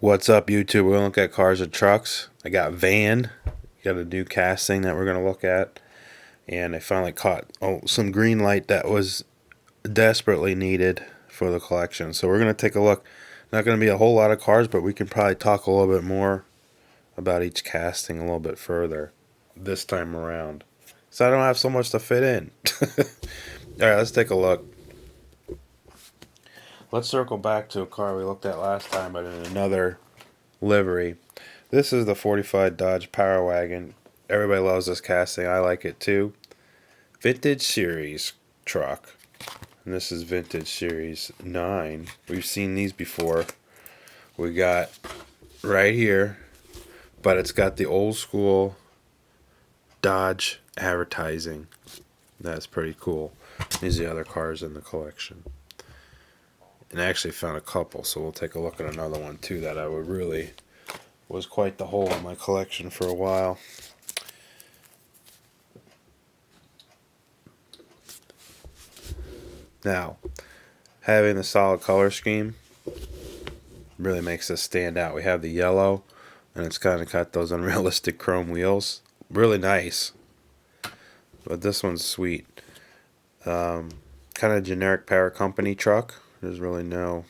What's up, YouTube? We're gonna look at cars and trucks. I got Van, got a new casting that we're gonna look at, and I finally caught some Greenlight that was desperately needed for the collection. So we're gonna take a look. Not gonna be a whole lot of cars, but we can probably talk a little bit more about each casting a little bit further this time around. So I don't have so much to fit in. All right, let's take a look. Let's circle back to a car we looked at last time, but in another livery. This is the 45 Dodge Power Wagon. Everybody loves this casting. I like it too. Vintage Series truck. And this is Vintage Series 9. We've seen these before. We got right here, but it's got the old school Dodge advertising. That's pretty cool. These are the other cars in the collection. And I actually found a couple, so we'll take a look at another one too that I would really was quite the hole in my collection for a while. Now, having the solid color scheme really makes this stand out. We have the yellow, and it's kind of got those unrealistic chrome wheels. Really nice. But this one's sweet. Kind of generic power company truck. There's really no,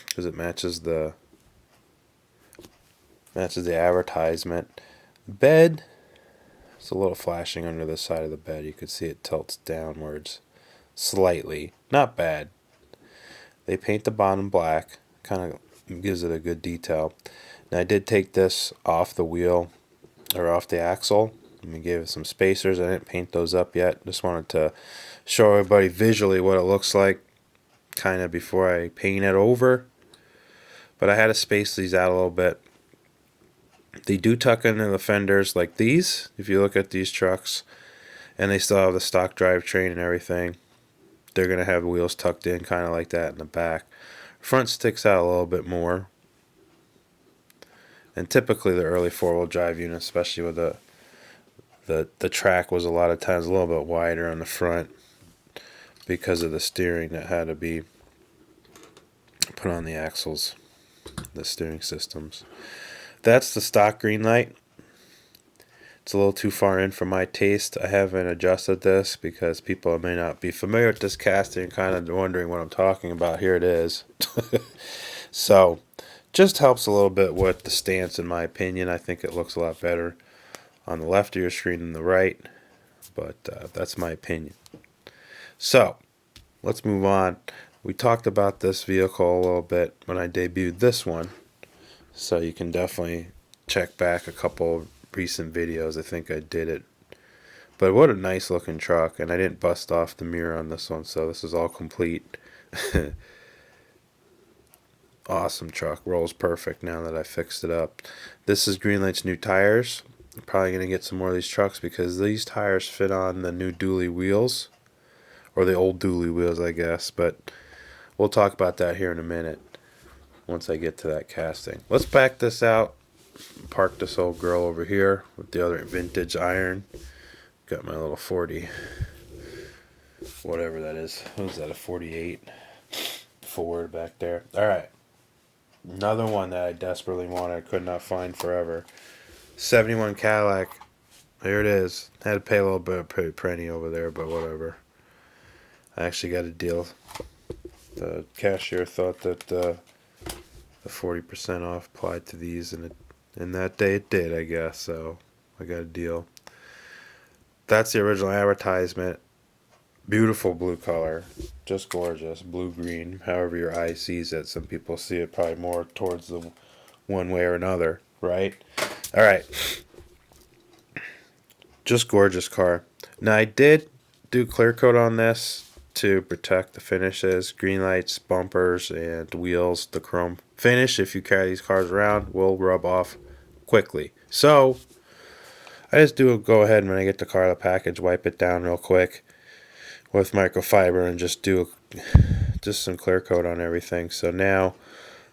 because it matches the advertisement. Bed, it's a little flashing under the side of the bed. You could see it tilts downwards slightly. Not bad. They paint the bottom black, kind of gives it a good detail. Now I did take this off the wheel, or off the axle. We gave it some spacers. I didn't paint those up yet. Just wanted to show everybody visually what it looks like, kind of before I paint it over. But I had to space these out a little bit. They do tuck into the fenders like these, if you look at these trucks, and they still have the stock drivetrain and everything. They're going to have wheels tucked in kind of like that in the back. Front sticks out a little bit more. And typically the early four-wheel drive units, especially with the track, was a lot of times a little bit wider on the front because of the steering that had to be put on the axles, the steering systems. That's the stock Greenlight. It's a little too far in for my taste. I haven't adjusted this because people may not be familiar with this casting and kind of wondering what I'm talking about. Here it is. So, just helps a little bit with the stance, in my opinion. I think it looks a lot better on the left of your screen than the right, but that's my opinion. So, let's move on. We talked about this vehicle a little bit when I debuted this one, so you can definitely check back a couple recent videos. I think I did it. But what a nice looking truck, and I didn't bust off the mirror on this one, so this is all complete. Awesome truck. Rolls perfect now that I fixed it up. This is Greenlight's new tires. I'm probably going to get some more of these trucks because these tires fit on the new dually wheels, or the old dually wheels, I guess, but we'll talk about that here in a minute once I get to that casting. Let's back this out. Park this old girl over here with the other vintage iron. Got my little 40, whatever that is. What is that, a 48 Ford back there? Alright, another one that I desperately wanted, could not find forever. 71 Cadillac. There it is. Had to pay a little bit of penny over there, but whatever. I actually got a deal. The cashier thought that the 40% off applied to these, and that day it did, I guess. So I got a deal. That's the original advertisement. Beautiful blue color, just gorgeous. Blue green, however your eye sees it. Some people see it probably more towards the one way or another, right? All right. Just gorgeous car. Now I did do clear coat on this to protect the finishes, green lights, bumpers, and wheels. The chrome finish, if you carry these cars around, will rub off quickly. So I just go ahead and when I get the car out of the package, wipe it down real quick with microfiber and just do just some clear coat on everything. So now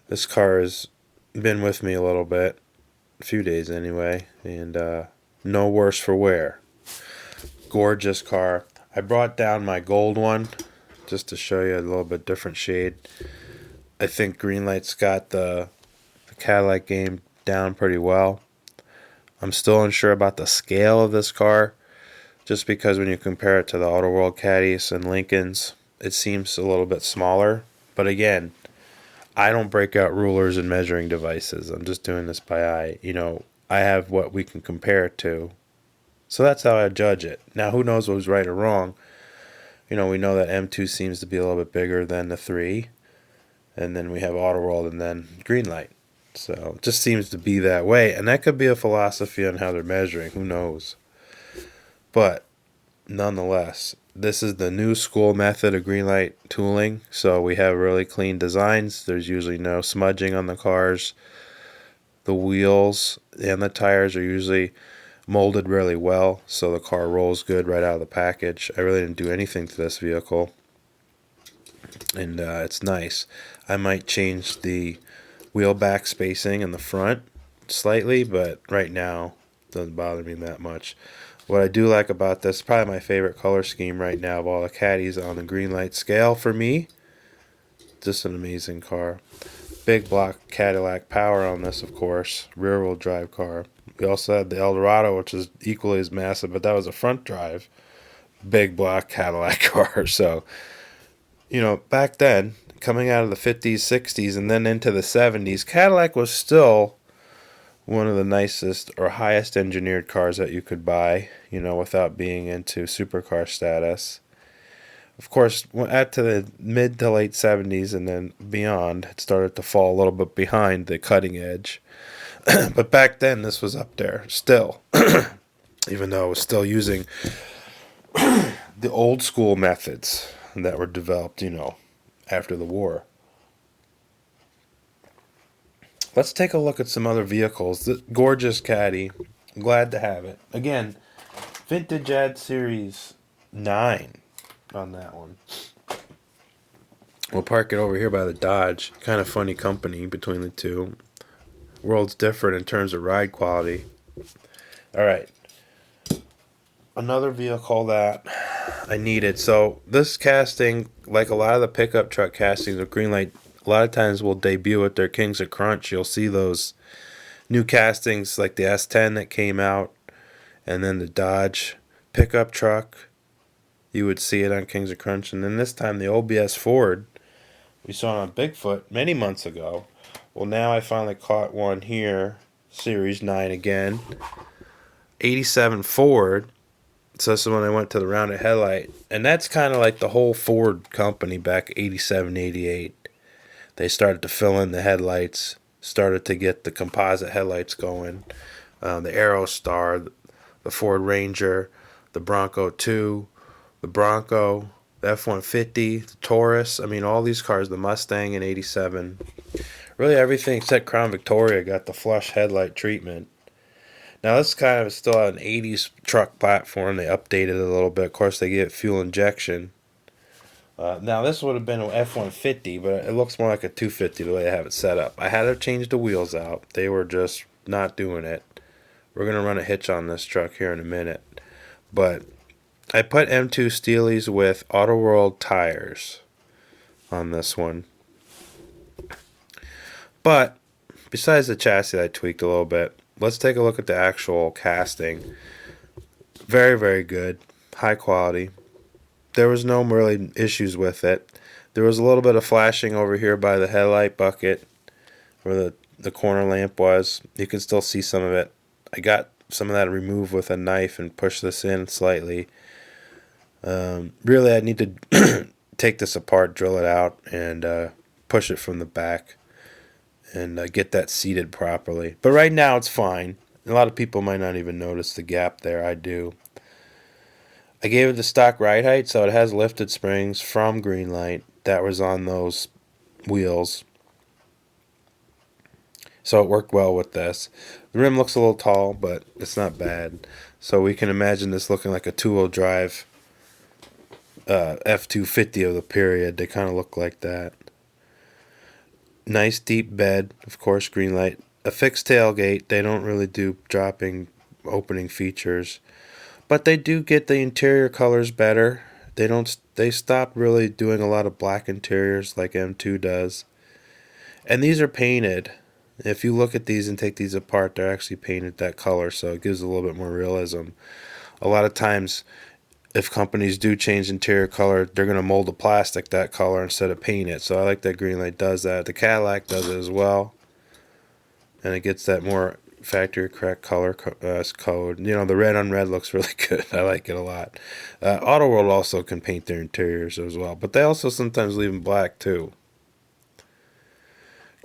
this car has been with me a little bit, a few days anyway, and no worse for wear. Gorgeous car. I brought down my gold one just to show you a little bit different shade. I think Greenlight's got the the Cadillac game down pretty well. I'm still unsure about the scale of this car, just because when you compare it to the Auto World Caddies and Lincolns, it seems a little bit smaller. But again, I don't break out rulers and measuring devices. I'm just doing this by eye. I have what we can compare it to. So that's how I judge it. Now, who knows what was right or wrong? We know that M2 seems to be a little bit bigger than the 3. And then we have Auto World and then Greenlight. So it just seems to be that way. And that could be a philosophy on how they're measuring. Who knows? But nonetheless, this is the new school method of Greenlight tooling. So we have really clean designs. There's usually no smudging on the cars. The wheels and the tires are usually molded really well, so the car rolls good right out of the package. I really didn't do anything to this vehicle, and it's nice. I might change the wheel back spacing in the front slightly, but right now it doesn't bother me that much. What I do like about this, probably my favorite color scheme right now of all the caddies on the Greenlight scale for me. Just an amazing car. Big block Cadillac power on this, of course. Rear wheel drive car. We also had the Eldorado, which is equally as massive, but that was a front drive. Big block Cadillac car. So, back then, coming out of the 50s, 60s, and then into the 70s, Cadillac was still one of the nicest or highest engineered cars that you could buy, without being into supercar status. Of course, at to the mid to late 70s and then beyond, it started to fall a little bit behind the cutting edge. But back then, this was up there still, even though it was still using the old school methods that were developed, after the war. Let's take a look at some other vehicles. The gorgeous Caddy. I'm glad to have it. Again, Vintage Ad Series 9 on that one. We'll park it over here by the Dodge. Kind of funny company between the two. World's different in terms of ride quality. All right. Another vehicle that I needed. So this casting, like a lot of the pickup truck castings of Greenlight, a lot of times will debut at their Kings of Crunch. You'll see those new castings like the S10 that came out, and then the Dodge pickup truck. You would see it on Kings of Crunch. And then this time the OBS Ford, we saw it on Bigfoot many months ago. Well, now I finally caught one here, Series 9 again. 87 Ford. So this is when I went to the rounded headlight. And that's kind of like the whole Ford company back 87, 88. They started to fill in the headlights, started to get the composite headlights going. The Aerostar, the Ford Ranger, the Bronco 2, the Bronco, the F-150, the Taurus. I mean, all these cars, the Mustang in 87. Really everything except Crown Victoria got the flush headlight treatment. Now this kind of is still an 80s truck platform. They updated it a little bit. Of course, they give it fuel injection. Now this would have been an F-150, but it looks more like a 250 the way they have it set up. I had to change the wheels out. They were just not doing it. We're going to run a hitch on this truck here in a minute. But I put M2 Steelies with Auto World tires on this one. But besides the chassis I tweaked a little bit, let's take a look at the actual casting. Very, very good. High quality. There was no really issues with it. There was a little bit of flashing over here by the headlight bucket where the corner lamp was. You can still see some of it. I got some of that removed with a knife and pushed this in slightly. Really, I need to take this apart, drill it out, and push it from the back and get that seated properly. But right now it's fine. A lot of people might not even notice the gap there. I do. I gave it the stock ride height, so it has lifted springs from Greenlight that was on those wheels. So it worked well with this. The rim looks a little tall, but it's not bad. So we can imagine this looking like a two-wheel drive F-250 of the period. They kind of look like that. Nice deep bed, of course, Greenlight. A fixed tailgate. They don't really do dropping opening features. But they do get the interior colors better. They stopped really doing a lot of black interiors like M2 does. And these are painted. If you look at these and take these apart, they're actually painted that color, so it gives a little bit more realism. A lot of times, if companies do change interior color, they're going to mold the plastic that color instead of paint it. So I like that Greenlight does that. The Cadillac does it as well, and it gets that more factory correct color code. You know, the red on red looks really good. I like it a lot. Auto World also can paint their interiors as well, but they also sometimes leave them black too.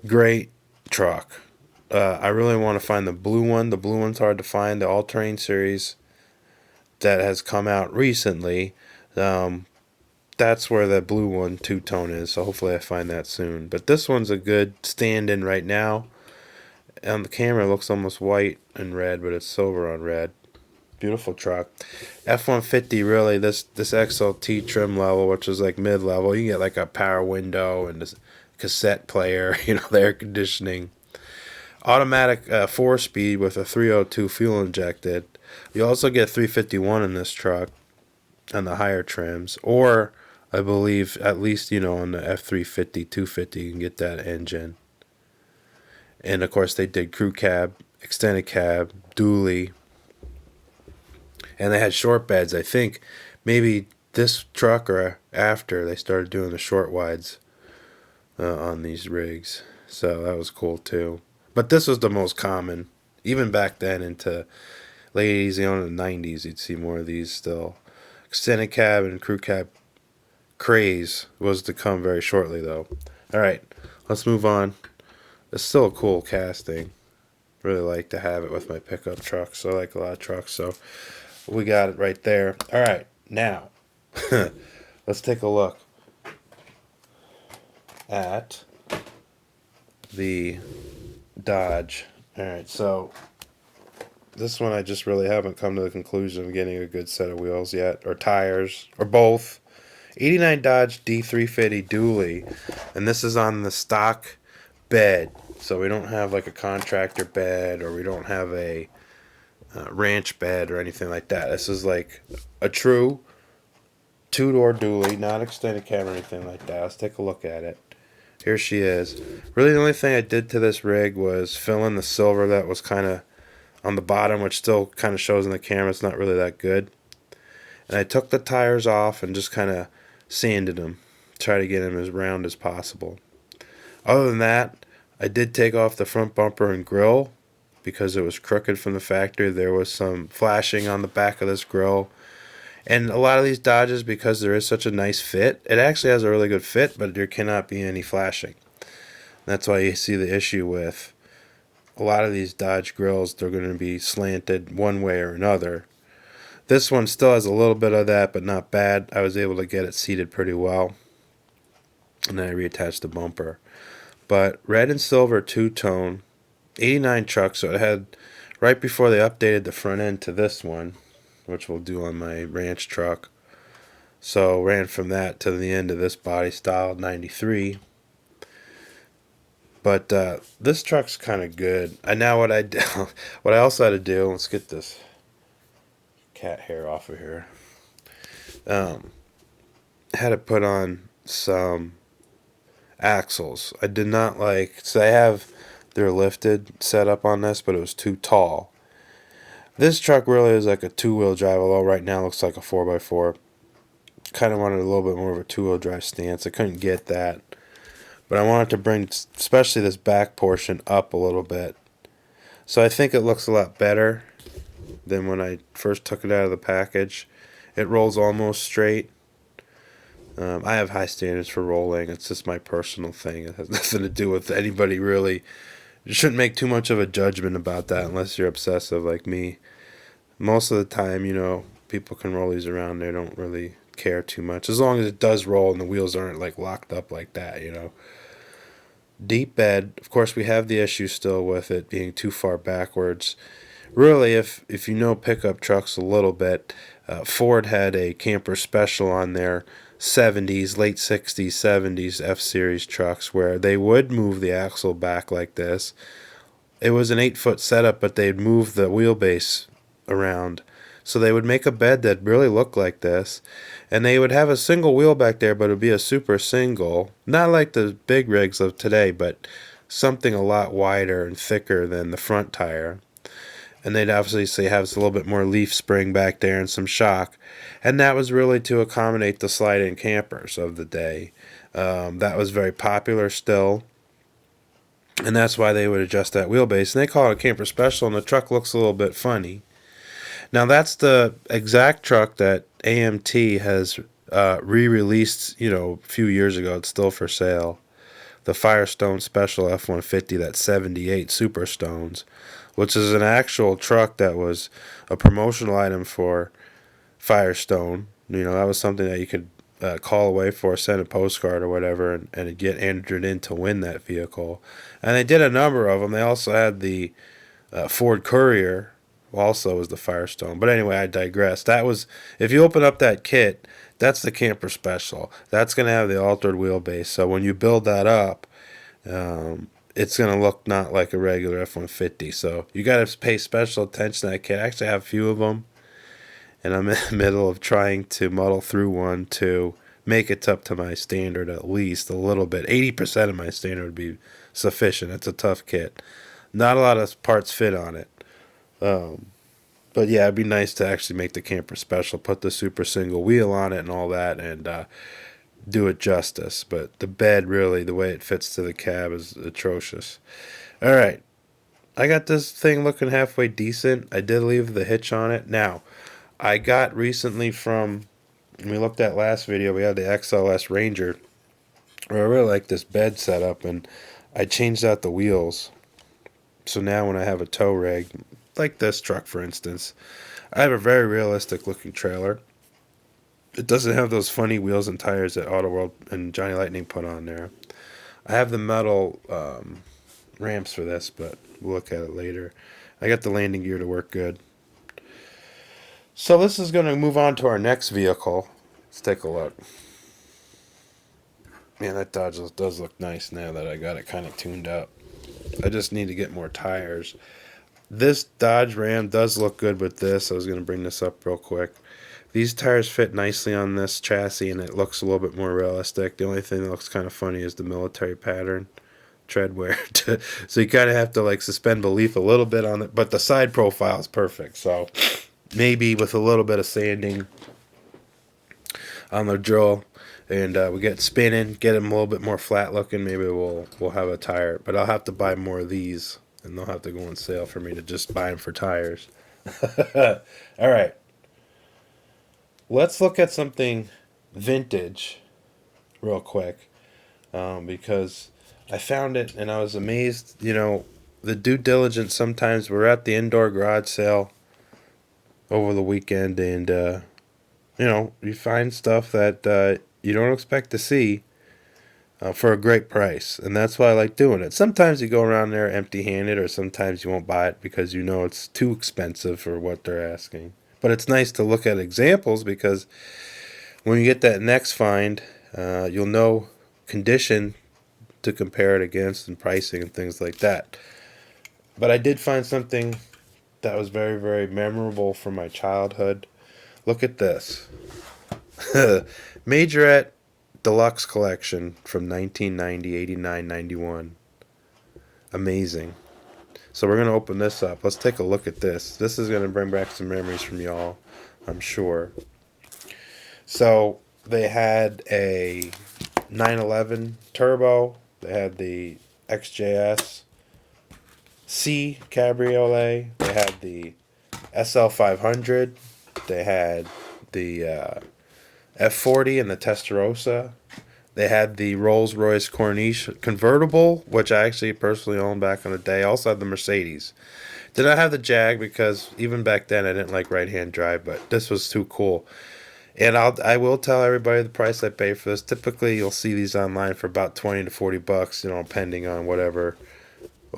Great truck. I really want to find the blue one. The blue one's hard to find. The All Terrain series that has come out recently, that's where the blue one two-tone is, so hopefully I find that soon. But this one's a good stand-in right now. On the camera it looks almost white and red, but it's silver on red. Beautiful truck. F-150, really, this XLT trim level, which is like mid-level, you get like a power window and this cassette player, you know, the air conditioning. Automatic 4-speed with a 302 fuel injected. You also get 351 in this truck on the higher trims, or I believe at least, you know, on the F350, 250 you can get that engine. And of course they did crew cab, extended cab, dually, and they had short beds. I think maybe this truck or after they started doing the short wides on these rigs, so that was cool too. But this was the most common, even back then into late 80s, you know, in the 90s, you'd see more of these still. Extended cab and crew cab craze was to come very shortly, though. All right, let's move on. It's still a cool casting. Really like to have it with my pickup truck, so I like a lot of trucks, so we got it right there. All right, now, let's take a look at the Dodge. All right, so this one I just really haven't come to the conclusion of getting a good set of wheels yet, or tires, or both. 89 Dodge D-350 dually, and this is on the stock bed, so we don't have like a contractor bed, or we don't have a ranch bed or anything like that. This is like a true two-door dually, not extended cab or anything like that. Let's take a look at it. Here she is. Really the only thing I did to this rig was fill in the silver that was kind of on the bottom, which still kind of shows in the camera. It's not really that good. And I took the tires off and just kind of sanded them. Try to get them as round as possible. Other than that, I did take off the front bumper and grill because it was crooked from the factory. There was some flashing on the back of this grill. And a lot of these Dodges, because there is such a nice fit, it actually has a really good fit, but there cannot be any flashing. That's why you see the issue with a lot of these Dodge grills. They're going to be slanted one way or another. This one still has a little bit of that, but not bad. I was able to get it seated pretty well. And then I reattached the bumper. But red and silver two-tone, 89 truck, so it had, right before they updated the front end to this one, which we'll do on my ranch truck. So ran from that to the end of this body style, 93. But this truck's kind of good. Now what I do, what I also had to do, let's get this cat hair off of here. Had to put on some axles. I did not like, so I have their lifted setup on this, but it was too tall. This truck really is like a two-wheel drive, although right now it looks like a 4x4. Kind of wanted a little bit more of a two-wheel drive stance. I couldn't get that. But I wanted to bring especially this back portion up a little bit. So I think it looks a lot better than when I first took it out of the package. It rolls almost straight. I have high standards for rolling. It's just my personal thing. It has nothing to do with anybody really. You shouldn't make too much of a judgment about that unless you're obsessive like me. Most of the time, you know, people can roll these around. They don't really care too much. As long as it does roll and the wheels aren't like locked up like that, you know. Deep bed. Of course, we have the issue still with it being too far backwards. Really, if you know pickup trucks a little bit, Ford had a camper special on their 70s, late 60s, 70s F-Series trucks where they would move the axle back like this. It was an 8-foot setup, but they'd move the wheelbase around. So they would make a bed that really looked like this, and they would have a single wheel back there, but it would be a super single. Not like the big rigs of today, but something a lot wider and thicker than the front tire. And they'd obviously have a little bit more leaf spring back there and some shock. And that was really to accommodate the slide-in campers of the day. That was very popular still. And that's why they would adjust that wheelbase. And they call it a camper special, and the truck looks a little bit funny. Now, that's the exact truck that AMT has re-released, a few years ago. It's still for sale. The Firestone Special F-150, that 78 Super Stones, which is an actual truck that was a promotional item for Firestone. That was something that you could call away for, send a postcard or whatever, and get entered in to win that vehicle. And they did a number of them. They also had the Ford Courier, also was the Firestone. But anyway, I digress. That was, if you open up that kit, that's the camper special. That's going to have the altered wheelbase. So when you build that up, it's going to look not like a regular F-150. So you got to pay special attention to that kit. I actually have a few of them, and I'm in the middle of trying to muddle through one to make it up to my standard at least a little bit. 80% of my standard would be sufficient. It's a tough kit. Not a lot of parts fit on it. But yeah, it'd be nice to actually make the camper special, put the super single wheel on it and all that, and do it justice. But the bed, really, the way it fits to the cab is atrocious. All right. I got this thing looking halfway decent. I did leave the hitch on it. Now, I got recently when we looked at last video, we had the XLS Ranger. I really like this bed setup, and I changed out the wheels. So now when I have a tow rig, like this truck for instance, I have a very realistic looking trailer. It doesn't have those funny wheels and tires that Auto World and Johnny Lightning put on there. I have the metal ramps for this, but we'll look at it later. I got the landing gear to work good. So this is going to move on to our next vehicle. Let's take a look. Man, that Dodge does look nice now that I got it kind of tuned up. I just need to get more tires. This Dodge Ram does look good with this. I was going to bring this up real quick. These tires fit nicely on this chassis, and it looks a little bit more realistic. The only thing that looks kind of funny is the military pattern tread wear. So you kind of have to suspend belief a little bit on it, but the side profile is perfect. So maybe with a little bit of sanding on the drill, and we get spinning, get them a little bit more flat looking, maybe we'll have a tire. But I'll have to buy more of these, and they'll have to go on sale for me to just buy them for tires. All right. Let's look at something vintage real quick, because I found it and I was amazed. The due diligence, sometimes we're at the indoor garage sale over the weekend, and you find stuff that you don't expect to see for a great price, and that's why I like doing it. Sometimes you go around there empty-handed, or sometimes you won't buy it because it's too expensive for what they're asking. But it's nice to look at examples, because when you get that next find, you'll know condition to compare it against and pricing and things like that. But I did find something that was very, very memorable from my childhood. Look at this. Majorette Deluxe collection from 1990, 89, 91. Amazing. So we're going to open this up. Let's take a look at this. This is going to bring back some memories from y'all, I'm sure. So they had a 911 Turbo. They had the XJS C Cabriolet. They had the SL500. They had the F40 and the Testarossa. They had the Rolls-Royce Corniche convertible, which I actually personally owned back in the day. I also had the Mercedes. Did not have the Jag, because even back then I didn't like right-hand drive, but this was too cool. And I will tell everybody the price I pay for this. Typically, you'll see these online for about $20 to $40, depending on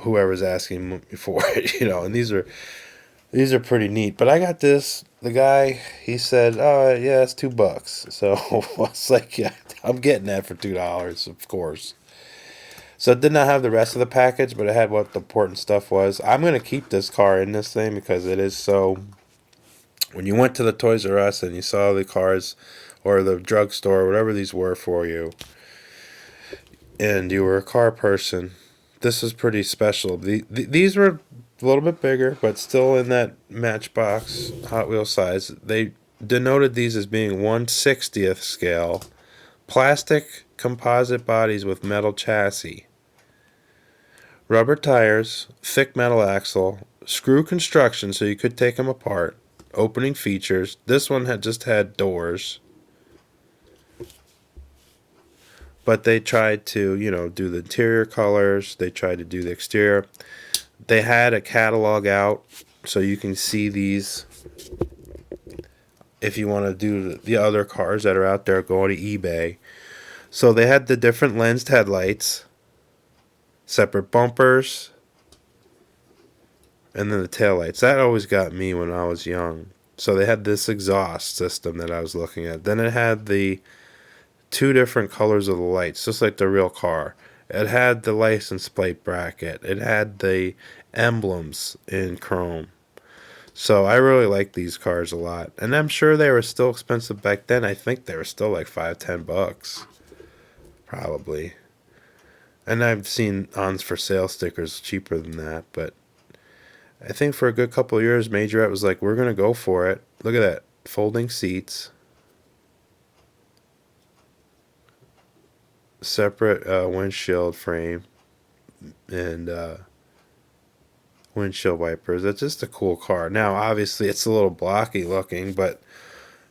whoever's asking me for it, And these are pretty neat. But I got this. The guy, he said, "Oh yeah, it's $2." So I was like, "Yeah, I'm getting that for $2, of course." So it did not have the rest of the package, but it had what the important stuff was. I'm gonna keep this car in this thing because it is so. When you went to the Toys R Us and you saw the cars, or the drugstore, whatever these were for you, and you were a car person, this is pretty special. These were a little bit bigger, but still in that Matchbox Hot Wheel size. They denoted these as being 1/60th scale. Plastic composite bodies with metal chassis. Rubber tires, thick metal axle, screw construction so you could take them apart. Opening features. This one had doors. But they tried to, do the interior colors. They tried to do the exterior. They had a catalog out so you can see these. If you want to do the other cars that are out there, go to eBay. So they had the different lensed headlights, separate bumpers, and then the taillights. That always got me when I was young. So they had this exhaust system that I was looking at. Then it had the two different colors of the lights, just like the real car. It had the license plate bracket. It had the emblems in chrome. So I really like these cars a lot. And I'm sure they were still expensive back then. I think they were still like $5-10. Probably. And I've seen ons for sale stickers cheaper than that. But I think for a good couple of years, Majorette was like, we're going to go for it. Look at that. Folding seats. Separate windshield frame. And windshield wipers. It's just a cool car. Now, obviously, it's a little blocky looking, but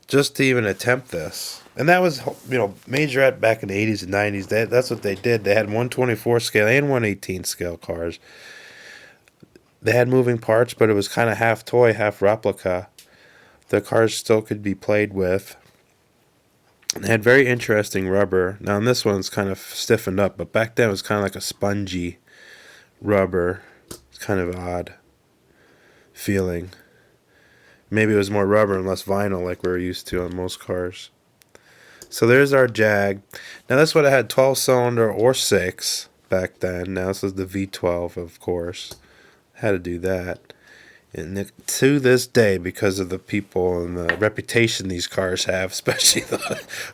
just to even attempt this. And that was, Majorette back in the 80s and 90s. That's what they did. They had 124 scale and 118 scale cars. They had moving parts, but it was kind of half toy, half replica. The cars still could be played with. And they had very interesting rubber. Now, and this one's kind of stiffened up, but back then it was kind of like a spongy rubber. It's kind of odd feeling. Maybe it was more rubber and less vinyl like we're used to on most cars. So there's our Jag. Now that's what I had, 12-cylinder or 6 back then. Now this is the V12, of course. Had to do that. And to this day, because of the people and the reputation these cars have, especially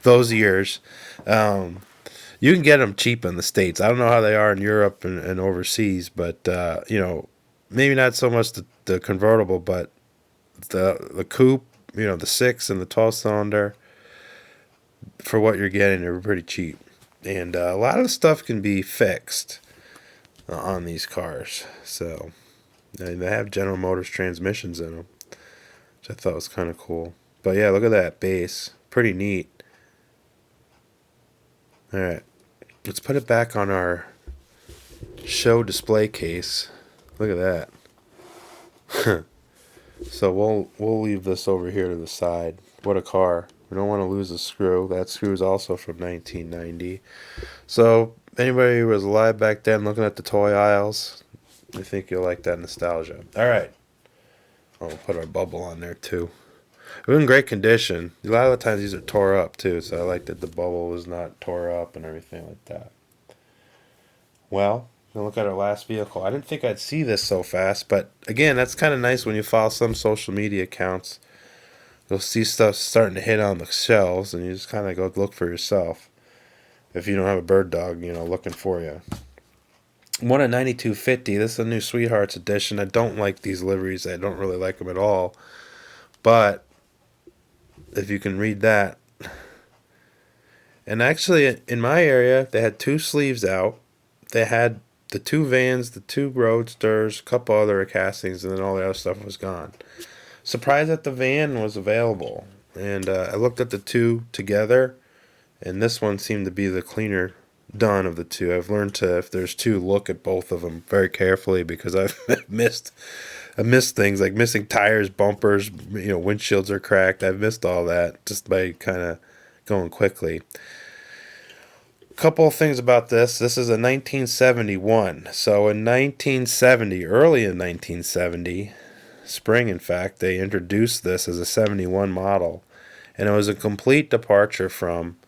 those years, you can get them cheap in the States. I don't know how they are in Europe and overseas, but, maybe not so much the convertible, but the Coupe, the 6 and the 12-cylinder, for what you're getting, they're pretty cheap. And a lot of the stuff can be fixed on these cars. So they have General Motors transmissions in them, which I thought was kind of cool. But yeah, look at that base. Pretty neat. All right. Let's put it back on our show display case. Look at that. So we'll leave this over here to the side. What a car. We don't want to lose a screw. That screw is also from 1990. So anybody who was alive back then looking at the toy aisles, I think you'll like that nostalgia. All right. I'll put our bubble on there too. It was in great condition. A lot of the times these are tore up too, so I like that the bubble was not tore up and everything like that. Well, we'll look at our last vehicle. I didn't think I'd see this so fast, but again, that's kind of nice when you follow some social media accounts. You'll see stuff starting to hit on the shelves, and you just kind of go look for yourself. If you don't have a bird dog, looking for you. One at 9250. This is a new Sweethearts edition. I don't like these liveries. I don't really like them at all. But if you can read that. And actually, in my area, they had 2 sleeves out. They had the 2 vans, the 2 roadsters, a couple other castings, and then all the other stuff was gone. Surprised that the van was available. And I looked at the 2 together, and this one seemed to be the cleaner done of the 2. I've learned to, if there's 2, look at both of them very carefully, because I've missed things like missing tires, bumpers, windshields are cracked. I've missed all that just by kind of going quickly. Couple of things about this. This is a 1971. So in 1970, early in 1970, spring in fact, they introduced this as a 71 model. And it was a complete departure from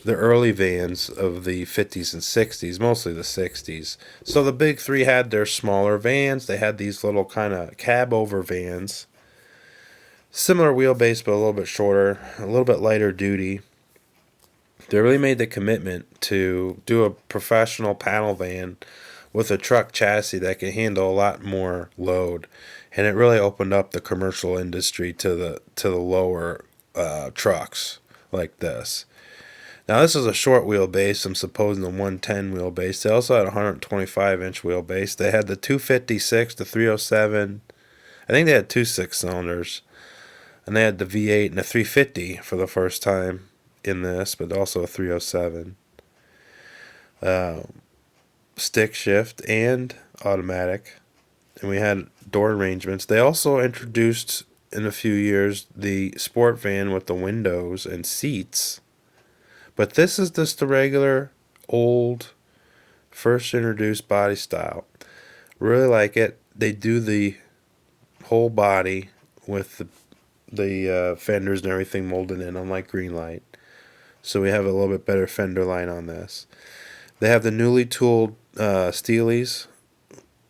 the early vans of the 50s and 60s, mostly the 60s. So the big 3 had their smaller vans. They had these little kind of cab-over vans. Similar wheelbase, but a little bit shorter, a little bit lighter duty. They really made the commitment to do a professional panel van with a truck chassis that can handle a lot more load, and it really opened up the commercial industry to the lower trucks like this. Now this is a short wheelbase. I'm supposing the 110 wheelbase. They also had a 125 inch wheelbase. They had the 256, the 307. I think they had two 6-cylinders, and they had the V8 and the 350 for the first time in this, but also a 307. Stick shift and automatic, and we had door arrangements. They also introduced in a few years the sport van with the windows and seats, but this is just the regular old first introduced body style. Really like it. They do the whole body with the fenders and everything molded in, unlike Greenlight, so we have a little bit better fender line on this. They have the newly tooled Steelies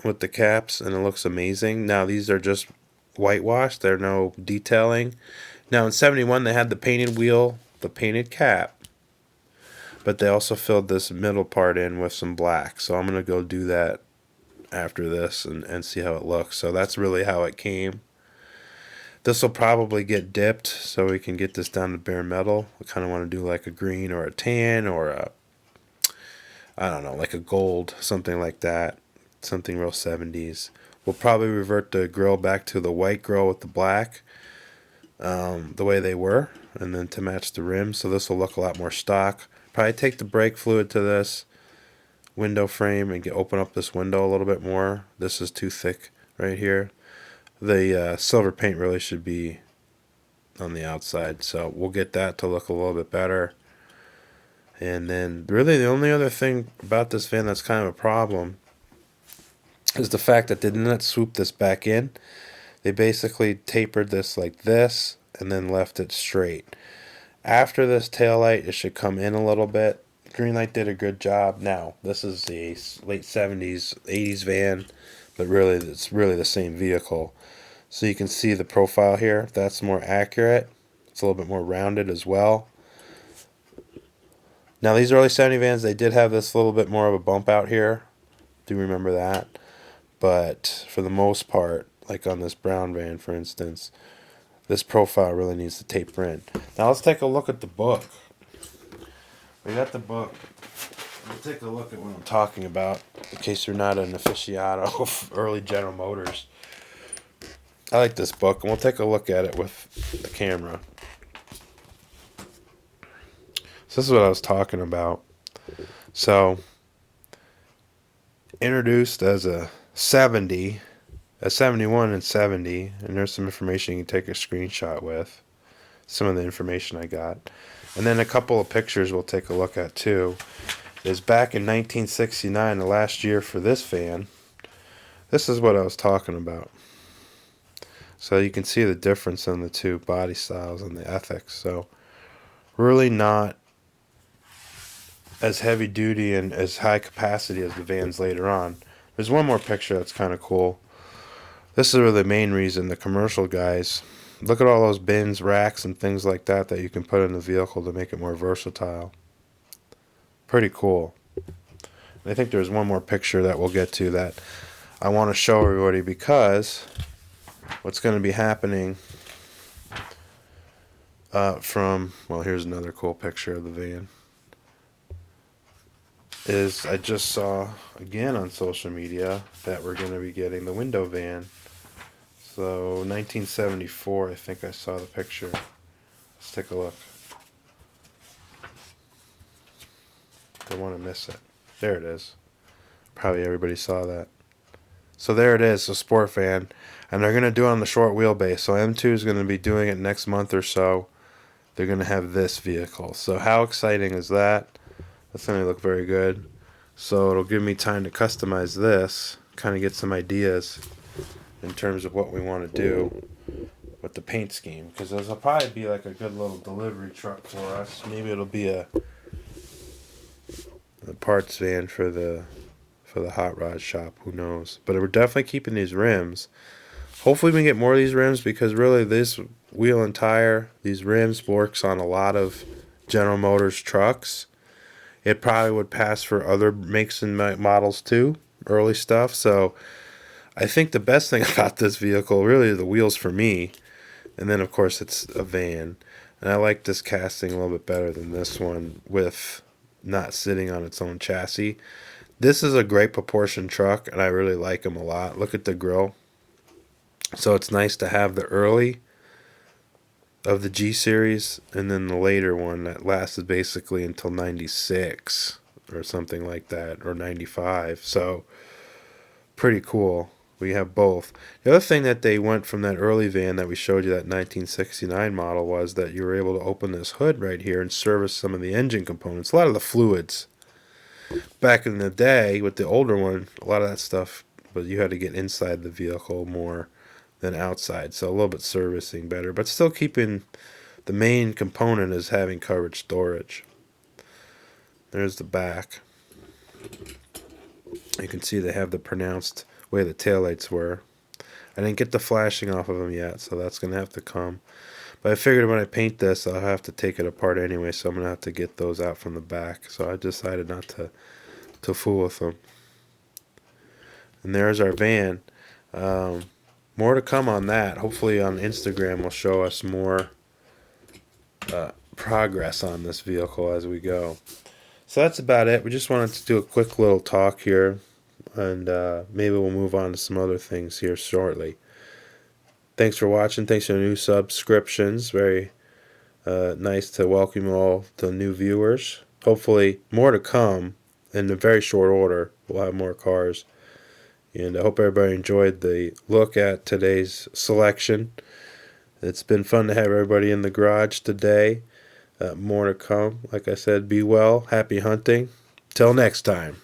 with the caps, and it looks amazing. Now these are just whitewashed. They're no detailing. Now in 71 they had the painted wheel, the painted cap, but they also filled this middle part in with some black. So I'm going to go do that after this and see how it looks. So that's really how it came. This will probably get dipped so we can get this down to bare metal. We kind of want to do like a green or a tan or a, I don't know, like a gold, something like that. Something real 70s. We'll probably revert the grill back to the white grill with the black, the way they were, and then to match the rims. So this will look a lot more stock. Probably take the brake fluid to this window frame and open up this window a little bit more. This is too thick right here. The silver paint really should be on the outside, so we'll get that to look a little bit better. And then really the only other thing about this van that's kind of a problem is the fact that they did not swoop this back in. They basically tapered this like this and then left it straight. After this taillight, it should come in a little bit. Greenlight did a good job. Now, this is a late 70s, 80s van, but really it's really the same vehicle. So you can see the profile here. That's more accurate. It's a little bit more rounded as well. Now these early 70 vans, they did have this little bit more of a bump out here. Do remember that. But for the most part, like on this brown van for instance, this profile really needs to taper in. Now let's take a look at the book. We got the book. We'll take a look at what I'm talking about in case you're not an aficionado of early General Motors. I like this book, and we'll take a look at it with the camera. So this is what I was talking about. So, introduced as a 70, a 71 and 70, and there's some information you can take a screenshot with. Some of the information I got. And then a couple of pictures we'll take a look at too. Is back in 1969, the last year for this van. This is what I was talking about. So you can see the difference in the two body styles and the ethics. So really not as heavy duty and as high capacity as the vans later on. There's one more picture that's kind of cool. This is really the main reason the commercial guys, look at all those bins, racks, and things like that that you can put in the vehicle to make it more versatile. Pretty cool. I think there's one more picture that we'll get to that I want to show everybody, because what's going to be happening well, here's another cool picture of the van, is I just saw again on social media that we're going to be getting the window van. So 1974, I think I saw the picture. Let's take a look. Don't want to miss it. There it is. Probably everybody saw that. So there it is, a sport van. And they're going to do it on the short wheelbase. So M2 is going to be doing it next month or so. They're going to have this vehicle. So how exciting is that? That's going to look very good. So it'll give me time to customize this, kind of get some ideas in terms of what we want to do with the paint scheme. Because this will probably be like a good little delivery truck for us. Maybe it'll be a parts van for the hot rod shop. Who knows? But we're definitely keeping these rims. Hopefully we can get more of these rims, because really this wheel and tire, these rims, works on a lot of General Motors trucks. It probably would pass for other makes and models too, early stuff. So I think the best thing about this vehicle really are the wheels for me. And then, of course, it's a van. And I like this casting a little bit better than this one with not sitting on its own chassis. This is a great proportion truck, and I really like them a lot. Look at the grill. So it's nice to have the early of the G series and then the later one that lasted basically until 96 or something like that, or 95. So pretty cool. We have both. The other thing that they went from that early van that we showed you, that 1969 model, was that you were able to open this hood right here and service some of the engine components, a lot of the fluids. Back in the day with the older one, a lot of that stuff, but you had to get inside the vehicle more than outside, so a little bit servicing better, but still keeping the main component is having covered storage. There's the back. You can see they have the pronounced way the taillights were. I didn't get the flashing off of them yet, so that's going to have to come. But I figured when I paint this, I'll have to take it apart anyway, so I'm going to have to get those out from the back. So I decided not to fool with them. And there's our van. More to come on that. Hopefully on Instagram will show us more progress on this vehicle as we go. So that's about it. We just wanted to do a quick little talk here, and maybe we'll move on to some other things here shortly. Thanks for watching. Thanks for the new subscriptions. Very nice to welcome you all to new viewers. Hopefully more to come in a very short order. We'll have more cars. And I hope everybody enjoyed the look at today's selection. It's been fun to have everybody in the garage today. More to come. Like I said, be well. Happy hunting. Till next time.